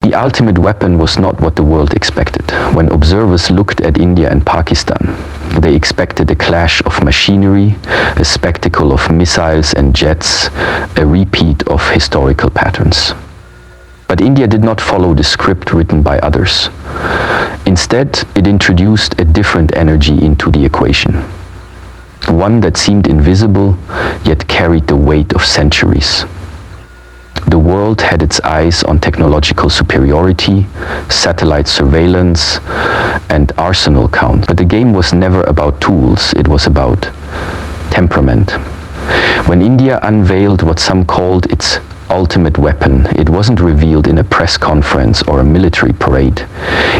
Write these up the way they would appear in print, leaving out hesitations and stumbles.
The ultimate weapon was not what the world expected. When observers looked at India and Pakistan, they expected a clash of machinery, a spectacle of missiles and jets, a repeat of historical patterns. But India did not follow the script written by others. Instead, it introduced a different energy into the equation. One that seemed invisible, yet carried the weight of centuries. The world had its eyes on technological superiority, satellite surveillance, and arsenal count. But the game was never about tools, it was about temperament. When India unveiled what some called its ultimate weapon, it wasn't revealed in a press conference or a military parade.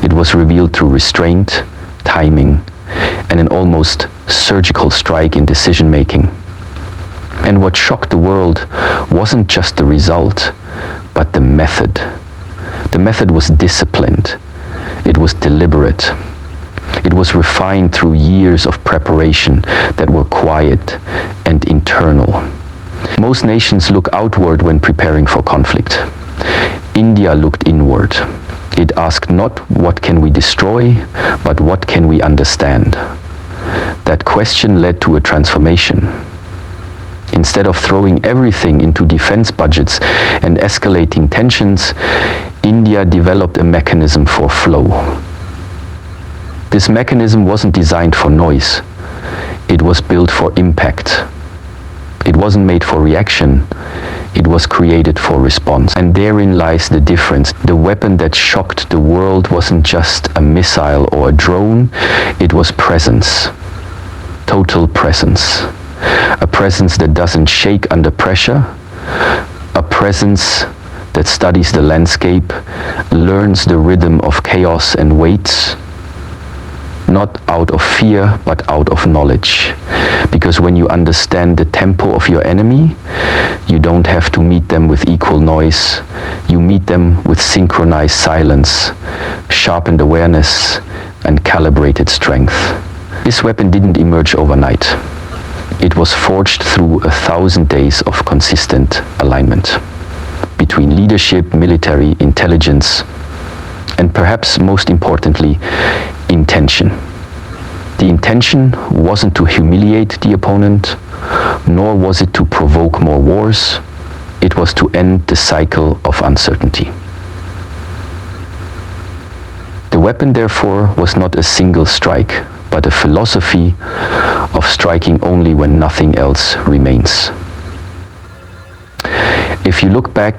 It was revealed through restraint, timing, and an almost surgical strike in decision-making. And what shocked the world wasn't just the result, but the method. The method was disciplined. It was deliberate. It was refined through years of preparation that were quiet and internal. Most nations look outward when preparing for conflict. India looked inward. It asked not what can we destroy, but what can we understand. That question led to a transformation. Instead of throwing everything into defense budgets and escalating tensions, India developed a mechanism for flow. This mechanism wasn't designed for noise. It was built for impact. It wasn't made for reaction. It was created for response. And therein lies the difference. The weapon that shocked the world wasn't just a missile or a drone. It was presence. Total presence. A presence that doesn't shake under pressure. A presence that studies the landscape, learns the rhythm of chaos and waits. Not out of fear, but out of knowledge. Because when you understand the tempo of your enemy, you don't have to meet them with equal noise. You meet them with synchronized silence, sharpened awareness, and calibrated strength. This weapon didn't emerge overnight. It was forged through 1,000 days of consistent alignment between leadership, military, intelligence, and perhaps most importantly, intention. The intention wasn't to humiliate the opponent, nor was it to provoke more wars. It was to end the cycle of uncertainty. The weapon, therefore, was not a single strike, but a philosophy of striking only when nothing else remains. If you look back,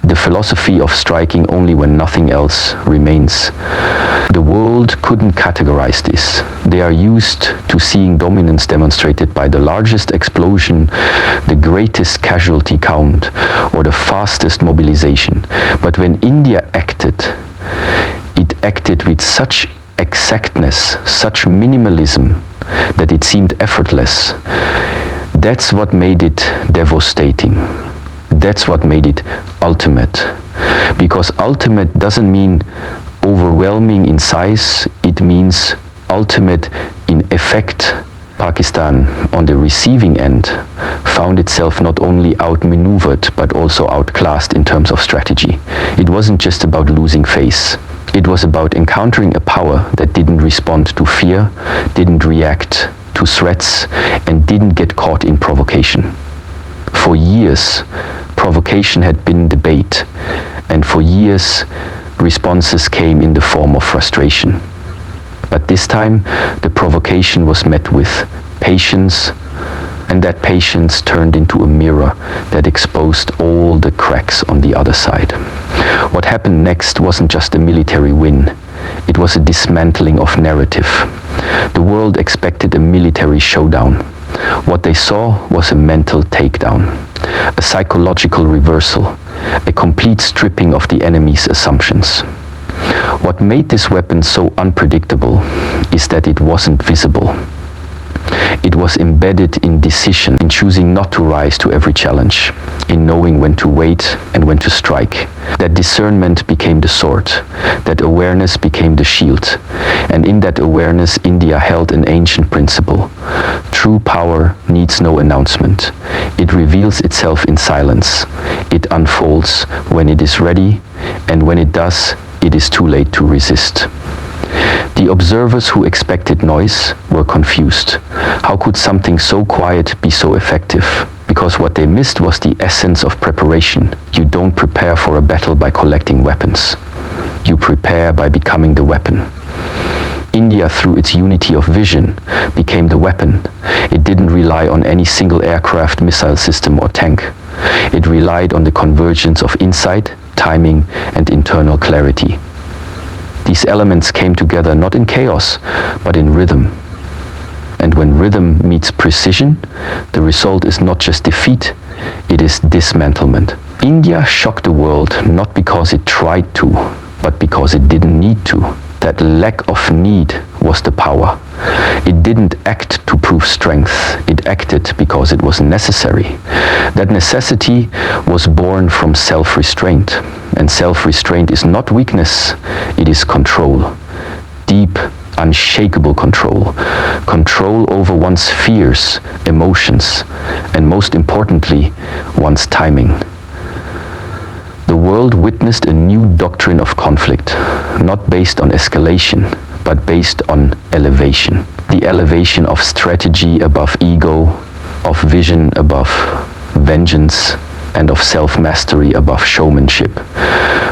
the philosophy of striking only when nothing else remains. The world couldn't categorize this. They are used to seeing dominance demonstrated by the largest explosion, the greatest casualty count, or the fastest mobilization. But when India acted, it acted with such exactness, such minimalism, that it seemed effortless. That's what made it devastating. That's what made it ultimate. Because ultimate doesn't mean overwhelming in size, it means ultimate in effect. Pakistan, on the receiving end, found itself not only outmaneuvered but also outclassed in terms of strategy. It wasn't just about losing face. It was about encountering a power that didn't respond to fear, didn't react to threats, and didn't get caught in provocation. For years, provocation had been the bait, and for years, responses came in the form of frustration. But this time, the provocation was met with patience, and that patience turned into a mirror that exposed all the cracks on the other side. What happened next wasn't just a military win. It was a dismantling of narrative. The world expected a military showdown. What they saw was a mental takedown, a psychological reversal, a complete stripping of the enemy's assumptions. What made this weapon so unpredictable is that it wasn't visible. It was embedded in decision, in choosing not to rise to every challenge, in knowing when to wait and when to strike. That discernment became the sword, that awareness became the shield, and in that awareness India held an ancient principle. True power needs no announcement. It reveals itself in silence. It unfolds when it is ready, and when it does, it is too late to resist. The observers who expected noise were confused. How could something so quiet be so effective? Because what they missed was the essence of preparation. You don't prepare for a battle by collecting weapons. You prepare by becoming the weapon. India, through its unity of vision, became the weapon. It didn't rely on any single aircraft, missile system or tank. It relied on the convergence of insight, timing, and internal clarity. These elements came together not in chaos, but in rhythm. And when rhythm meets precision, the result is not just defeat, it is dismantlement. India shocked the world not because it tried to, but because it didn't need to. That lack of need was the power. It didn't act to prove strength, it acted because it was necessary. That necessity was born from self-restraint. And self-restraint is not weakness, it is control. Deep, unshakable control. Control over one's fears, emotions, and most importantly, one's timing. The world witnessed a new doctrine of conflict, not based on escalation, but based on elevation. The elevation of strategy above ego, of vision above vengeance, and of self-mastery above showmanship.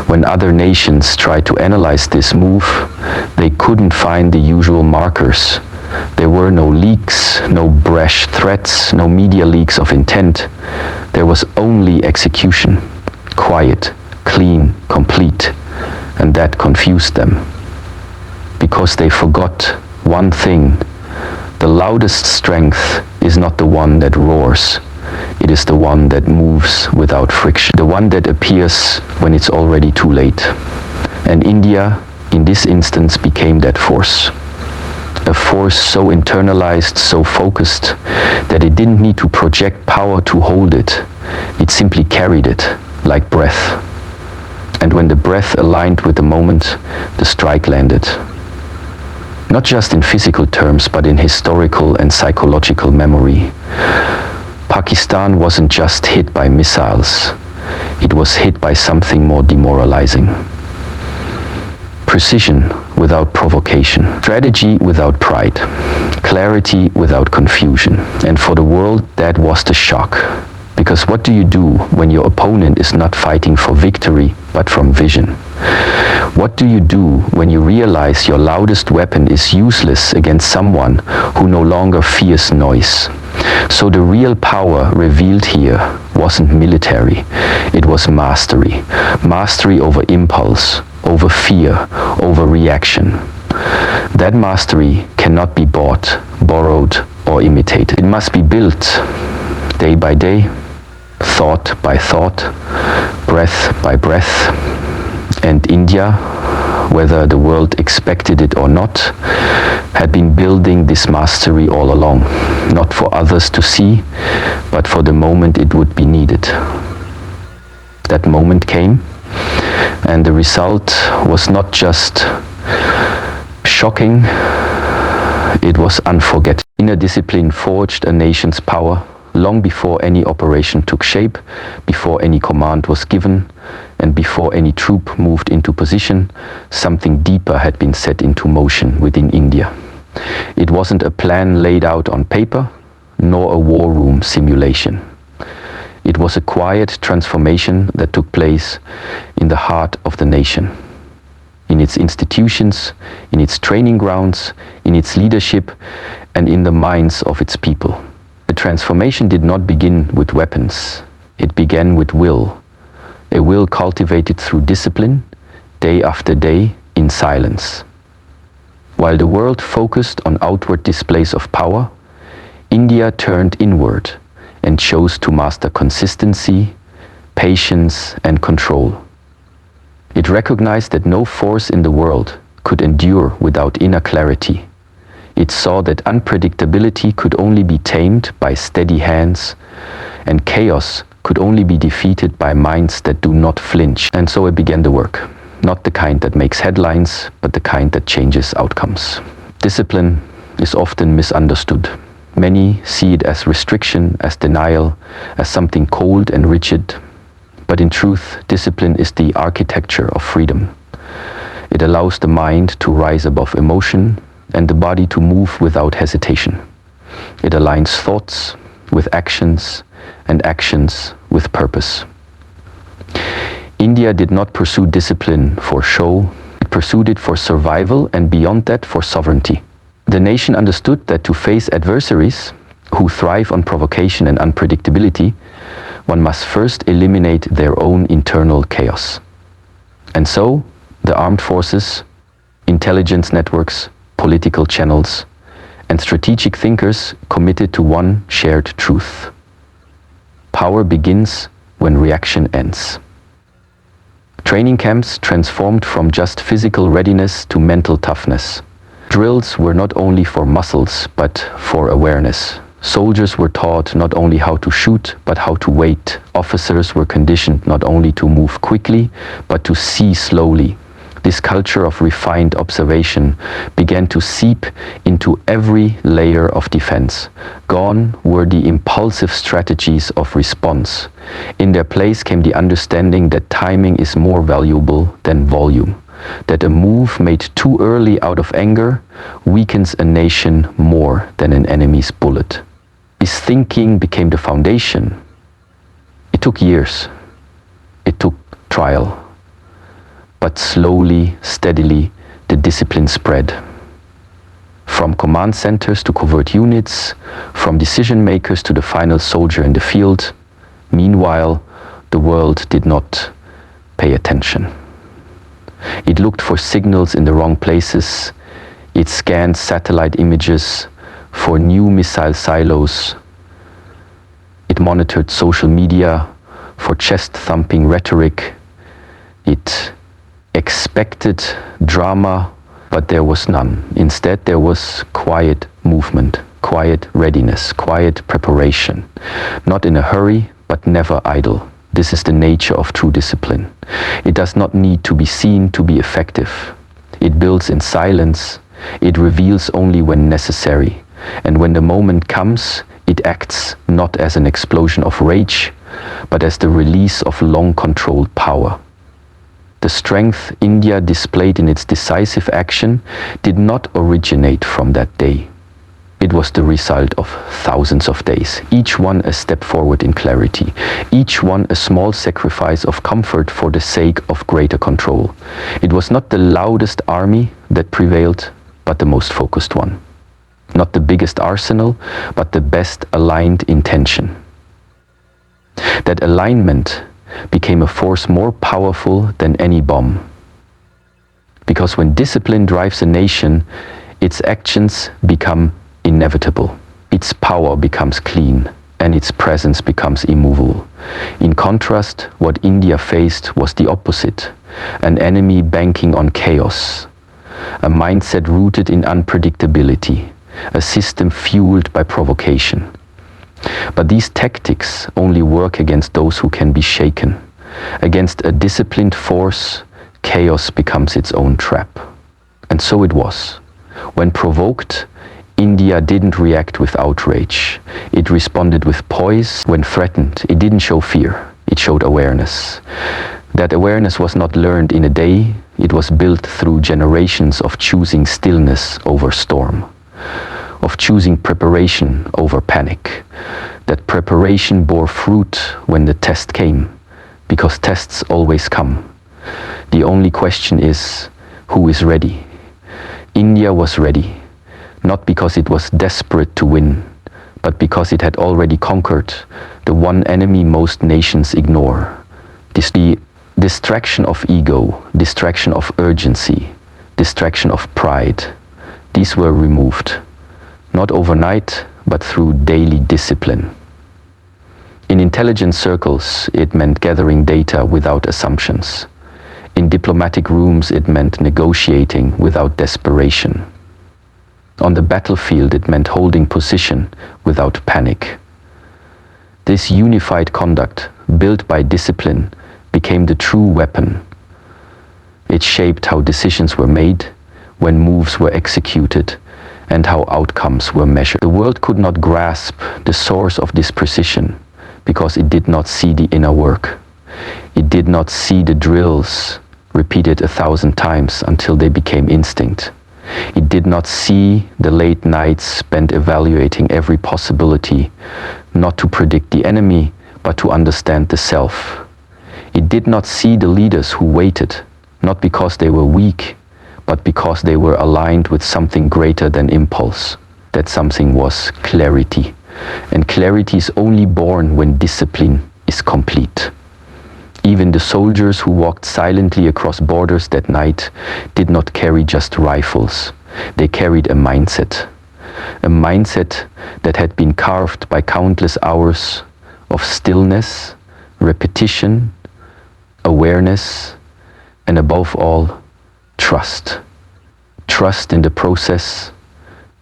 When other nations tried to analyze this move, they couldn't find the usual markers. There were no leaks, no brash threats, no media leaks of intent. There was only execution. Quiet, clean, complete, and that confused them. Because they forgot one thing: the loudest strength is not the one that roars, it is the one that moves without friction, the one that appears when it's already too late. And India, in this instance, became that force. A force so internalized, so focused, that it didn't need to project power to hold it. It simply carried it, like breath. And when the breath aligned with the moment, the strike landed. Not just in physical terms, but in historical and psychological memory. Pakistan wasn't just hit by missiles, it was hit by something more demoralizing. Precision without provocation, strategy without pride, clarity without confusion. And for the world, that was the shock. Because what do you do when your opponent is not fighting for victory, but from vision? What do you do when you realize your loudest weapon is useless against someone who no longer fears noise? So the real power revealed here wasn't military, it was mastery. Mastery over impulse, over fear, over reaction. That mastery cannot be bought, borrowed, or imitated. It must be built day by day, thought by thought, breath by breath. And India, whether the world expected it or not, had been building this mastery all along, not for others to see, but for the moment it would be needed. That moment came, and the result was not just shocking, it was unforgettable. Inner discipline forged a nation's power long before any operation took shape, before any command was given, and before any troop moved into position. Something deeper had been set into motion within India. It wasn't a plan laid out on paper, nor a war room simulation. It was a quiet transformation that took place in the heart of the nation, in its institutions, in its training grounds, in its leadership, and in the minds of its people. The transformation did not begin with weapons. It began with will, a will cultivated through discipline, day after day, in silence. While the world focused on outward displays of power, India turned inward and chose to master consistency, patience, and control. It recognized that no force in the world could endure without inner clarity. It saw that unpredictability could only be tamed by steady hands, and chaos could only be defeated by minds that do not flinch. And so it began the work. Not the kind that makes headlines, but the kind that changes outcomes. Discipline is often misunderstood. Many see it as restriction, as denial, as something cold and rigid. But in truth, discipline is the architecture of freedom. It allows the mind to rise above emotion and the body to move without hesitation. It aligns thoughts with actions and actions with purpose. India did not pursue discipline for show, it pursued it for survival and beyond that for sovereignty. The nation understood that to face adversaries who thrive on provocation and unpredictability, one must first eliminate their own internal chaos. And so, the armed forces, intelligence networks, political channels, and strategic thinkers committed to one shared truth. Power begins when reaction ends. Training camps transformed from just physical readiness to mental toughness. Drills were not only for muscles, but for awareness. Soldiers were taught not only how to shoot, but how to wait. Officers were conditioned not only to move quickly, but to see slowly. This culture of refined observation began to seep into every layer of defense. Gone were the impulsive strategies of response. In their place came the understanding that timing is more valuable than volume, that a move made too early out of anger weakens a nation more than an enemy's bullet. This thinking became the foundation. It took years. It took trial. But slowly, steadily, the discipline spread. From command centers to covert units, from decision makers to the final soldier in the field. Meanwhile, the world did not pay attention. It looked for signals in the wrong places. It scanned satellite images for new missile silos. It monitored social media for chest-thumping rhetoric. It expected drama, but there was none. Instead, there was quiet movement, quiet readiness, quiet preparation. Not in a hurry, but never idle. This is the nature of true discipline. It does not need to be seen to be effective. It builds in silence. It reveals only when necessary. And when the moment comes, it acts not as an explosion of rage, but as the release of long-controlled power. The strength India displayed in its decisive action did not originate from that day. It was the result of thousands of days, each one a step forward in clarity, each one a small sacrifice of comfort for the sake of greater control. It was not the loudest army that prevailed, but the most focused one. Not the biggest arsenal, but the best aligned intention. That alignment became a force more powerful than any bomb. Because when discipline drives a nation, its actions become inevitable. Its power becomes clean, and its presence becomes immovable. In contrast, what India faced was the opposite: an enemy banking on chaos, a mindset rooted in unpredictability, a system fueled by provocation. But these tactics only work against those who can be shaken. Against a disciplined force, chaos becomes its own trap. And so it was. When provoked, India didn't react with outrage. It responded with poise. When threatened, it didn't show fear. It showed awareness. That awareness was not learned in a day. It was built through generations of choosing stillness over storm, of choosing preparation over panic. That preparation bore fruit when the test came, because tests always come. The only question is, who is ready? India was ready, not because it was desperate to win, but because it had already conquered the one enemy most nations ignore. The distraction of ego, distraction of urgency, distraction of pride. These were removed. Not overnight, but through daily discipline. In intelligence circles, it meant gathering data without assumptions. In diplomatic rooms, it meant negotiating without desperation. On the battlefield, it meant holding position without panic. This unified conduct, built by discipline, became the true weapon. It shaped how decisions were made, when moves were executed, and how outcomes were measured. The world could not grasp the source of this precision because it did not see the inner work. It did not see the drills repeated 1,000 times until they became instinct. It did not see the late nights spent evaluating every possibility, not to predict the enemy, but to understand the self. It did not see the leaders who waited, not because they were weak, but because they were aligned with something greater than impulse. That something was clarity. And clarity is only born when discipline is complete. Even the soldiers who walked silently across borders that night did not carry just rifles. They carried a mindset that had been carved by countless hours of stillness, repetition, awareness, and above all, trust. Trust in the process,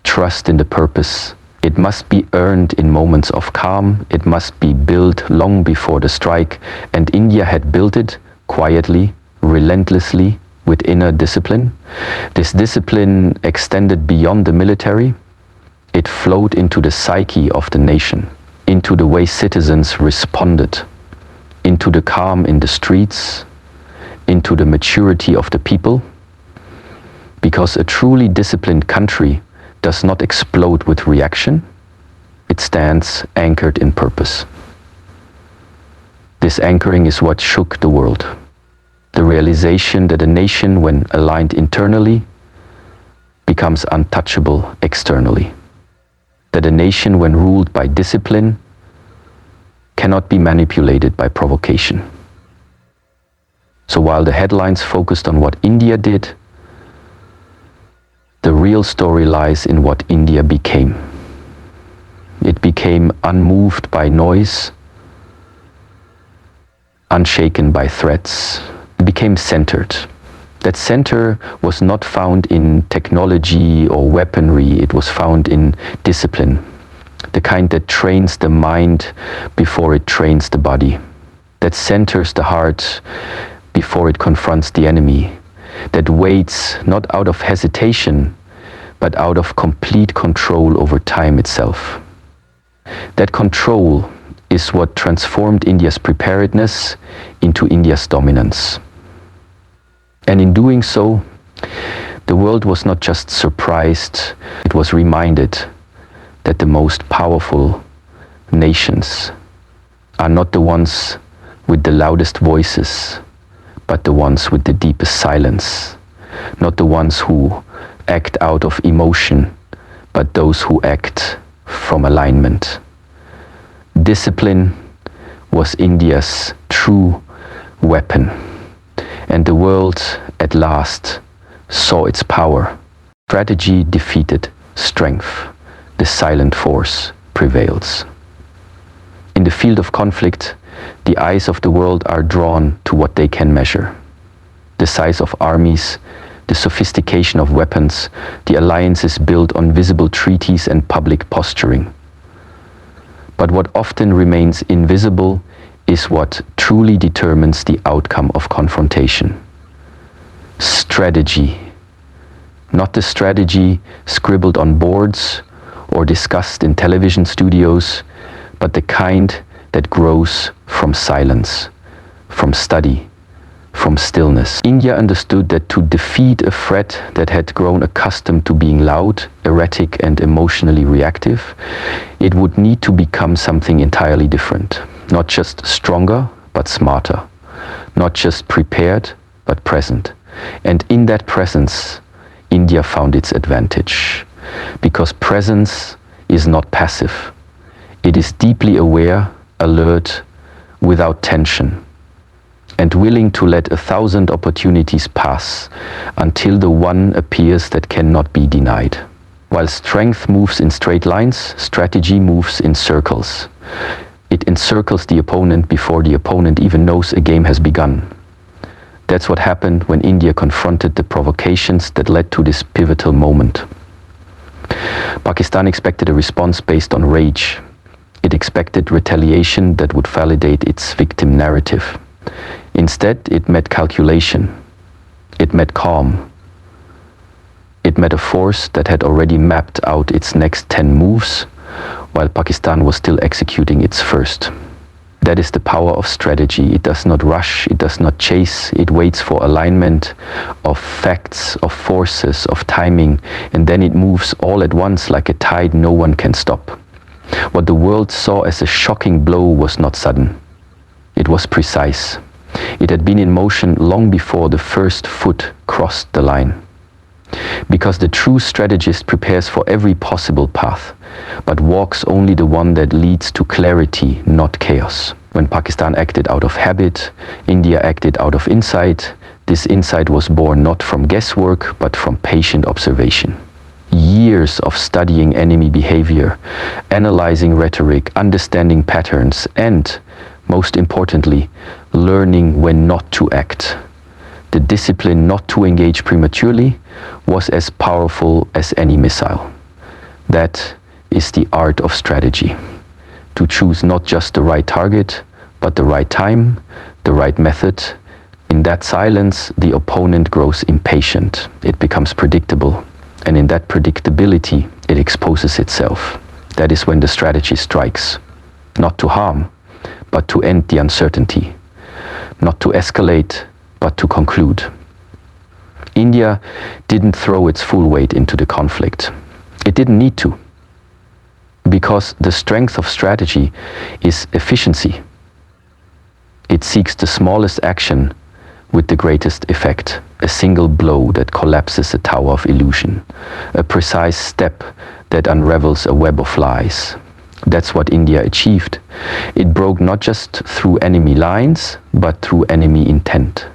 trust in the purpose. It must be earned in moments of calm. It must be built long before the strike. And India had built it quietly, relentlessly, with inner discipline. This discipline extended beyond the military. It flowed into the psyche of the nation, into the way citizens responded, into the calm in the streets, into the maturity of the people. Because a truly disciplined country does not explode with reaction, it stands anchored in purpose. This anchoring is what shook the world. The realization that a nation, when aligned internally, becomes untouchable externally. That a nation, when ruled by discipline, cannot be manipulated by provocation. So while the headlines focused on what India did, the real story lies in what India became. It became unmoved by noise, unshaken by threats. It became centered. That center was not found in technology or weaponry. It was found in discipline, the kind that trains the mind before it trains the body, that centers the heart before it confronts the enemy, that waits not out of hesitation, but out of complete control over time itself. That control is what transformed India's preparedness into India's dominance. And in doing so, the world was not just surprised, it was reminded that the most powerful nations are not the ones with the loudest voices, but the ones with the deepest silence, not the ones who act out of emotion, but those who act from alignment. Discipline was India's true weapon, and the world at last saw its power. Strategy defeated strength. The silent force prevails. In the field of conflict, the eyes of the world are drawn to what they can measure. The size of armies, the sophistication of weapons, the alliances built on visible treaties and public posturing. But what often remains invisible is what truly determines the outcome of confrontation. Strategy. Not the strategy scribbled on boards or discussed in television studios, but the kind that grows from silence, from study, from stillness. India understood that to defeat a threat that had grown accustomed to being loud, erratic, and emotionally reactive, it would need to become something entirely different. Not just stronger, but smarter. Not just prepared, but present. And in that presence, India found its advantage. Because presence is not passive. It is deeply aware, alert, without tension, and willing to let 1,000 opportunities pass until the one appears that cannot be denied. While strength moves in straight lines, strategy moves in circles. It encircles the opponent before the opponent even knows a game has begun. That's what happened when India confronted the provocations that led to this pivotal moment. Pakistan expected a response based on rage. It expected retaliation that would validate its victim narrative. Instead, it met calculation. It met calm. It met a force that had already mapped out its next 10 moves, while Pakistan was still executing its first. That is the power of strategy. It does not rush, it does not chase, it waits for alignment of facts, of forces, of timing, and then it moves all at once like a tide no one can stop. What the world saw as a shocking blow was not sudden. It was precise. It had been in motion long before the first foot crossed the line. Because the true strategist prepares for every possible path, but walks only the one that leads to clarity, not chaos. When Pakistan acted out of habit, India acted out of insight. This insight was born not from guesswork, but from patient observation. Years of studying enemy behavior, analyzing rhetoric, understanding patterns, and, most importantly, learning when not to act. The discipline not to engage prematurely was as powerful as any missile. That is the art of strategy. To choose not just the right target, but the right time, the right method. In that silence, the opponent grows impatient. It becomes predictable. And in that predictability, it exposes itself. That is when the strategy strikes. Not to harm, but to end the uncertainty. Not to escalate, but to conclude. India didn't throw its full weight into the conflict. It didn't need to. Because the strength of strategy is efficiency. It seeks the smallest action with the greatest effect. A single blow that collapses a tower of illusion. A precise step that unravels a web of lies. That's what India achieved. It broke not just through enemy lines, but through enemy intent.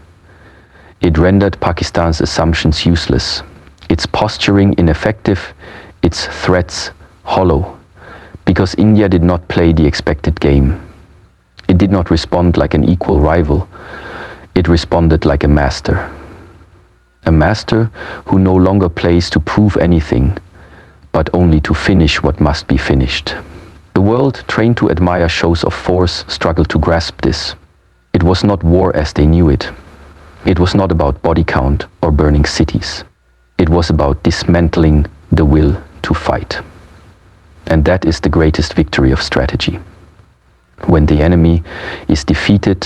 It rendered Pakistan's assumptions useless, its posturing ineffective, its threats hollow, because India did not play the expected game. It did not respond like an equal rival. It responded like a master. A master who no longer plays to prove anything, but only to finish what must be finished. The world, trained to admire shows of force, struggled to grasp this. It was not war as they knew it. It was not about body count or burning cities. It was about dismantling the will to fight. And that is the greatest victory of strategy. When the enemy is defeated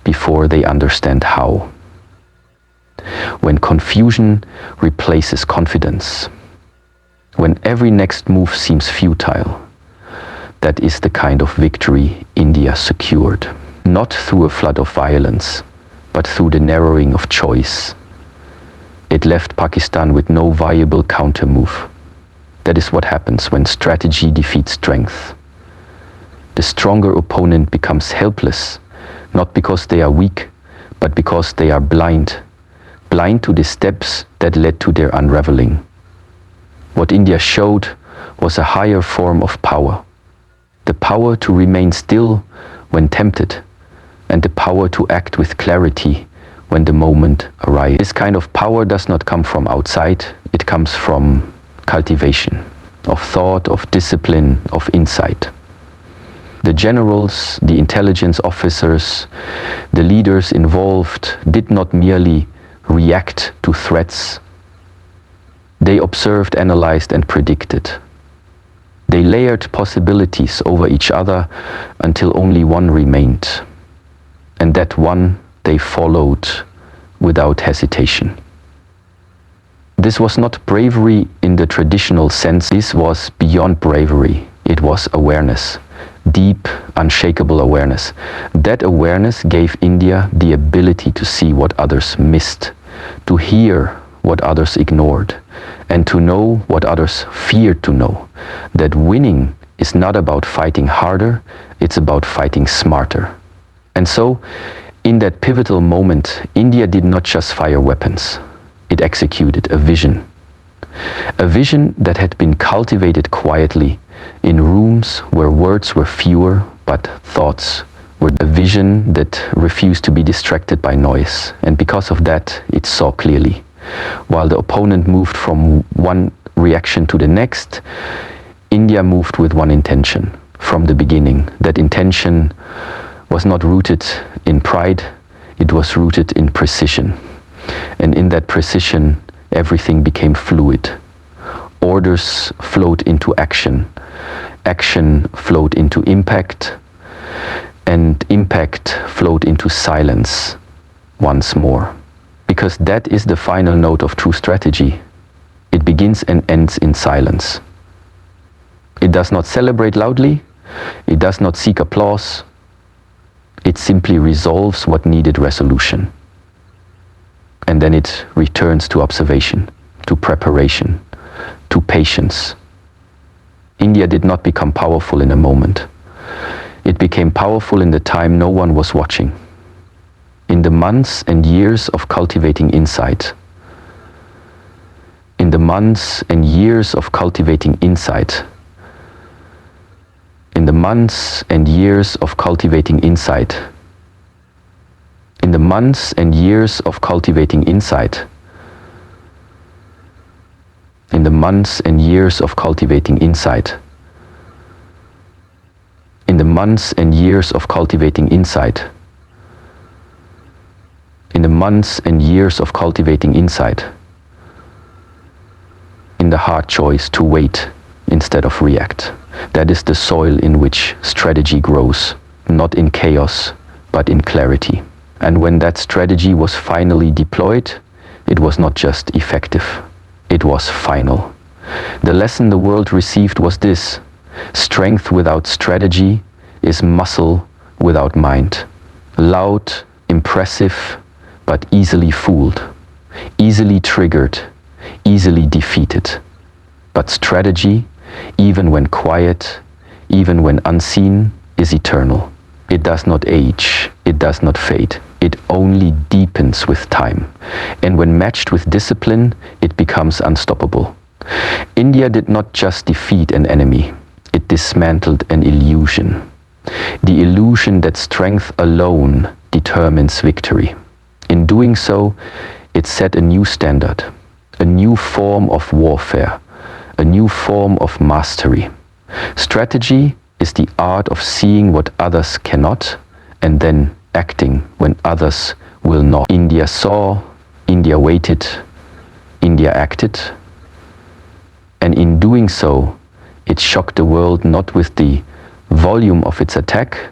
before they understand how. When confusion replaces confidence. When every next move seems futile. That is the kind of victory India secured. Not through a flood of violence, but through the narrowing of choice. It left Pakistan with no viable counter-move. That is what happens when strategy defeats strength. The stronger opponent becomes helpless, not because they are weak, but because they are blind. Blind to the steps that led to their unraveling. What India showed was a higher form of power. The power to remain still when tempted, and the power to act with clarity when the moment arrives. This kind of power does not come from outside, it comes from cultivation, of thought, of discipline, of insight. The generals, the intelligence officers, the leaders involved did not merely react to threats. They observed, analyzed, and predicted. They layered possibilities over each other until only one remained. And that one they followed without hesitation. This was not bravery in the traditional sense. This was beyond bravery. It was awareness. Deep, unshakable awareness. That awareness gave India the ability to see what others missed, to hear what others ignored, and to know what others feared to know. That winning is not about fighting harder, it's about fighting smarter. And so, in that pivotal moment, India did not just fire weapons. It executed a vision. A vision that had been cultivated quietly in rooms where words were fewer but thoughts were. A vision that refused to be distracted by noise, and because of that, it saw clearly. While the opponent moved from one reaction to the next, India moved with one intention from the beginning. That intention was not rooted in pride, it was rooted in precision. And in that precision, everything became fluid. Orders flowed into action. Action flowed into impact. and impact flowed into silence once more. Because that is the final note of true strategy. It begins and ends in silence. It does not celebrate loudly, it does not seek applause, it simply resolves what needed resolution. And then it returns to observation, to preparation, to patience. India did not become powerful in a moment. It became powerful in the time no one was watching. In the months and years of cultivating insight. In the months and years of cultivating insight. In the months and years of cultivating insight. In the months and years of cultivating insight. In the months and years of cultivating insight. In the months and years of cultivating insight. In the months and years of cultivating insight. In the hard choice to wait instead of react. That is the soil in which strategy grows, not in chaos, but in clarity. And when that strategy was finally deployed, it was not just effective, it was final. The lesson the world received was this: strength without strategy is muscle without mind. Loud, impressive, but easily fooled, easily triggered, easily defeated. But strategy, even when quiet, even when unseen, is eternal. It does not age, it does not fade. It only deepens with time. And when matched with discipline, it becomes unstoppable. India did not just defeat an enemy, it dismantled an illusion. The illusion that strength alone determines victory. In doing so, it set a new standard, a new form of warfare, a new form of mastery. Strategy is the art of seeing what others cannot and then acting when others will not. India saw, India waited, India acted, and in doing so, it shocked the world not with the volume of its attack,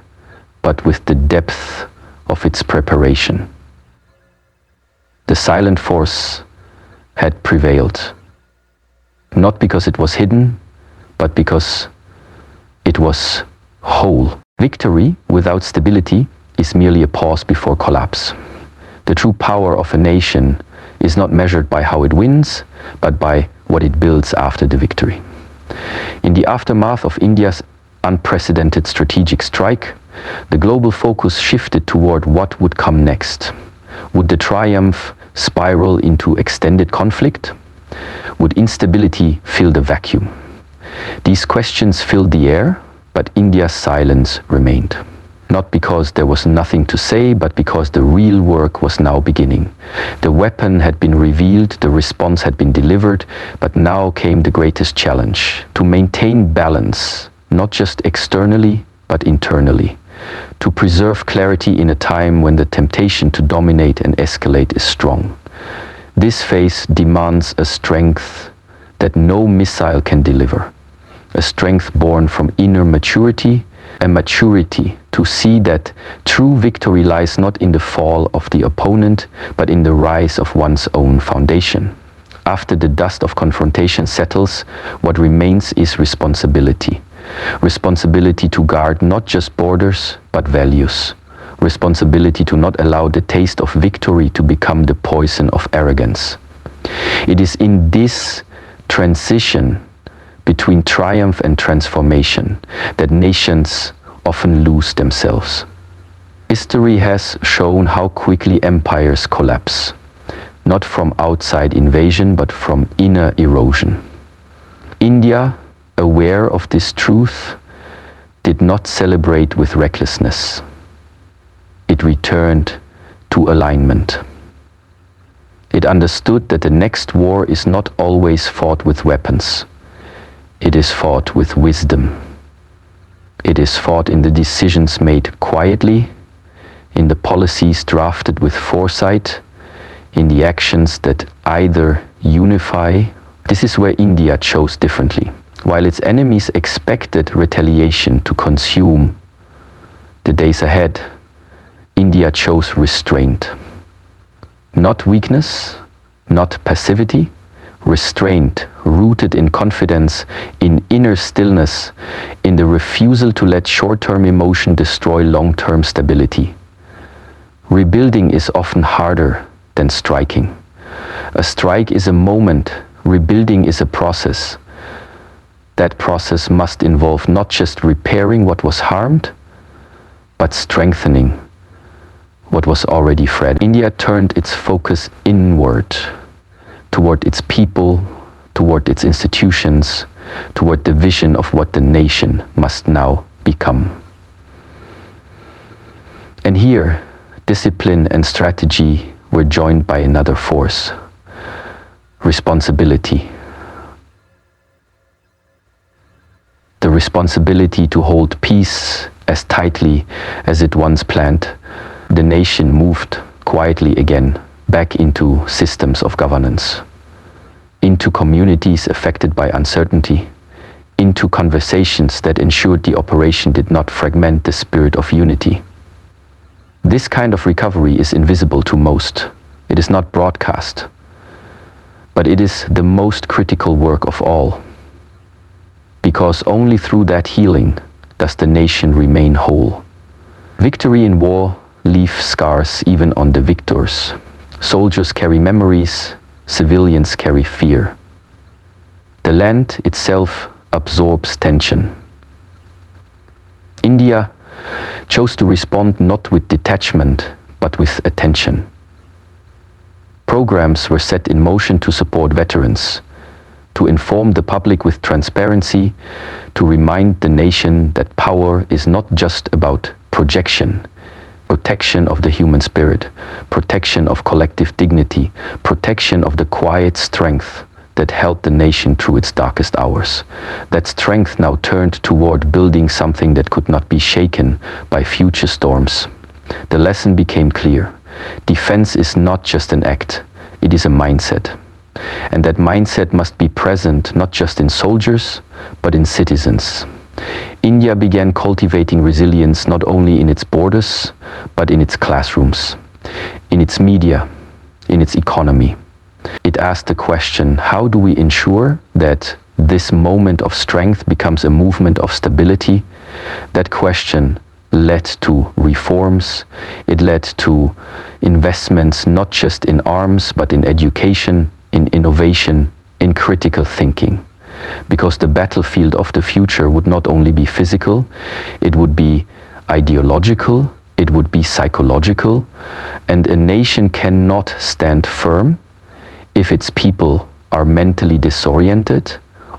but with the depth of its preparation. The silent force had prevailed, not because it was hidden, but because it was whole. Victory without stability is merely a pause before collapse. The true power of a nation is not measured by how it wins, but by what it builds after the victory. In the aftermath of India's unprecedented strategic strike, the global focus shifted toward what would come next. Would the triumph spiral into extended conflict? Would instability fill the vacuum? These questions filled the air, but India's silence remained. Not because there was nothing to say, but because the real work was now beginning. The weapon had been revealed, the response had been delivered, but now came the greatest challenge: to maintain balance, not just externally, but internally. To preserve clarity in a time when the temptation to dominate and escalate is strong. This phase demands a strength that no missile can deliver. A strength born from inner maturity, a maturity to see that true victory lies not in the fall of the opponent, but in the rise of one's own foundation. After the dust of confrontation settles, what remains is responsibility. Responsibility to guard not just borders, but values. Responsibility to not allow the taste of victory to become the poison of arrogance. It is in this transition between triumph and transformation that nations often lose themselves. History has shown how quickly empires collapse, not from outside invasion, but from inner erosion. India, aware of this truth, did not celebrate with recklessness. It returned to alignment. It understood that the next war is not always fought with weapons. It is fought with wisdom. It is fought in the decisions made quietly, in the policies drafted with foresight, in the actions that either unify. This is where India chose differently. While its enemies expected retaliation to consume the days ahead, India chose restraint. Not weakness, not passivity, restraint, rooted in confidence, in inner stillness, in the refusal to let short-term emotion destroy long-term stability. Rebuilding is often harder than striking. A strike is a moment, rebuilding is a process. That process must involve not just repairing what was harmed, but strengthening what was already fragile. India turned its focus inward, toward its people, toward its institutions, toward the vision of what the nation must now become. And here, discipline and strategy were joined by another force: responsibility. The responsibility to hold peace as tightly as it once planned. The nation moved quietly again back into systems of governance, into communities affected by uncertainty, into conversations that ensured the operation did not fragment the spirit of unity. This kind of recovery is invisible to most. It is not broadcast, but it is the most critical work of all, because only through that healing does the nation remain whole. Victory in war leaves scars even on the victors. Soldiers carry memories, civilians carry fear. The land itself absorbs tension. India chose to respond not with detachment, but with attention. Programs were set in motion to support veterans, to inform the public with transparency, to remind the nation that power is not just about projection, protection of the human spirit, protection of collective dignity, protection of the quiet strength that held the nation through its darkest hours. That strength now turned toward building something that could not be shaken by future storms. The lesson became clear. Defense is not just an act, it is a mindset. And that mindset must be present not just in soldiers, but in citizens. India began cultivating resilience not only in its borders, but in its classrooms, in its media, in its economy. It asked the question, how do we ensure that this moment of strength becomes a movement of stability? That question led to reforms. It led to investments not just in arms, but in education, in innovation, in critical thinking. Because the battlefield of the future would not only be physical, it would be ideological, it would be psychological, and a nation cannot stand firm if its people are mentally disoriented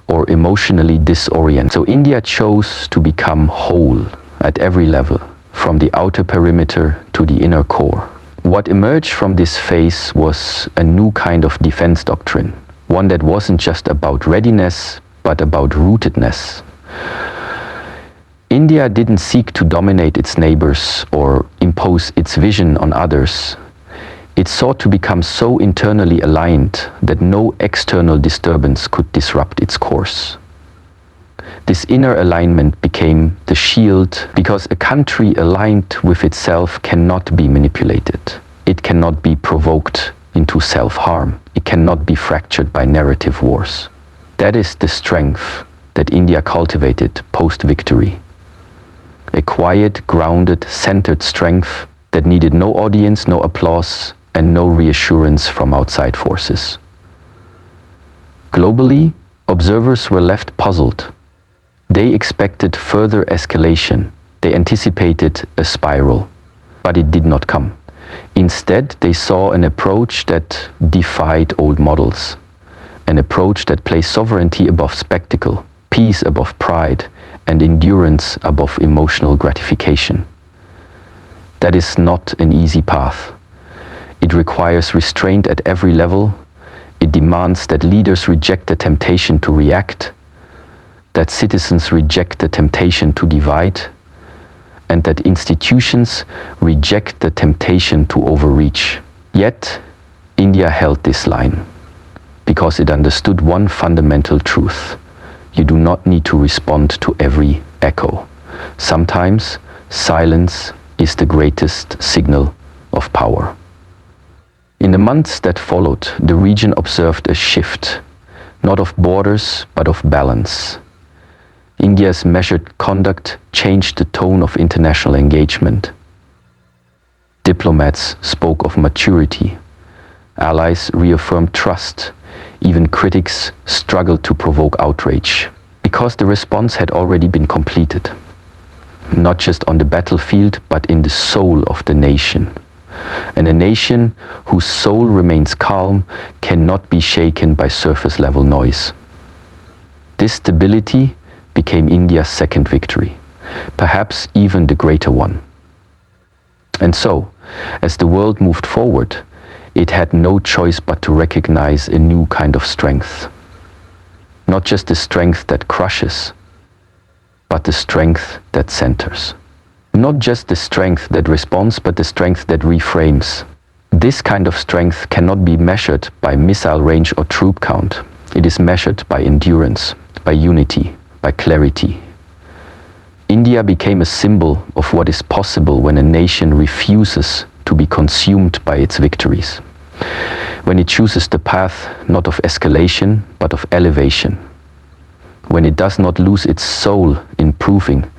or emotionally disoriented. So India chose to become whole at every level, from the outer perimeter to the inner core. What emerged from this phase was a new kind of defense doctrine, one that wasn't just about readiness, but about rootedness. India didn't seek to dominate its neighbors or impose its vision on others. It sought to become so internally aligned that no external disturbance could disrupt its course. This inner alignment became the shield, because a country aligned with itself cannot be manipulated. It cannot be provoked into self-harm. It cannot be fractured by narrative wars. That is the strength that India cultivated post-victory. A quiet, grounded, centered strength that needed no audience, no applause, and no reassurance from outside forces. Globally, observers were left puzzled. They expected further escalation. They anticipated a spiral, but it did not come. Instead, they saw an approach that defied old models, an approach that placed sovereignty above spectacle, peace above pride, and endurance above emotional gratification. That is not an easy path. It requires restraint at every level. It demands that leaders reject the temptation to react, that citizens reject the temptation to divide, and that institutions reject the temptation to overreach. Yet, India held this line, because it understood one fundamental truth. You do not need to respond to every echo. Sometimes, silence is the greatest signal of power. In the months that followed, the region observed a shift, not of borders, but of balance. India's measured conduct changed the tone of international engagement. Diplomats spoke of maturity. Allies reaffirmed trust. Even critics struggled to provoke outrage, because the response had already been completed, not just on the battlefield, but in the soul of the nation. And a nation whose soul remains calm cannot be shaken by surface-level noise. This stability became India's second victory, perhaps even the greater one. And so, as the world moved forward, it had no choice but to recognize a new kind of strength. Not just the strength that crushes, but the strength that centers. Not just the strength that responds, but the strength that reframes. This kind of strength cannot be measured by missile range or troop count. It is measured by endurance, by unity, by clarity. India became a symbol of what is possible when a nation refuses to be consumed by its victories. When it chooses the path not of escalation, but of elevation. When it does not lose its soul in proving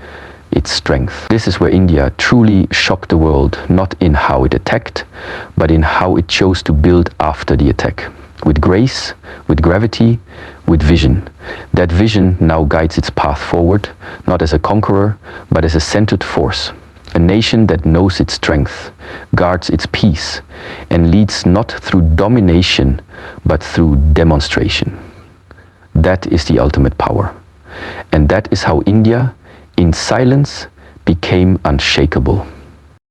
its strength. This is where India truly shocked the world, not in how it attacked, but in how it chose to build after the attack. With grace, with gravity, with vision. That vision now guides its path forward, not as a conqueror, but as a centered force. A nation that knows its strength, guards its peace, and leads not through domination, but through demonstration. That is the ultimate power. And that is how India, in silence, became unshakable.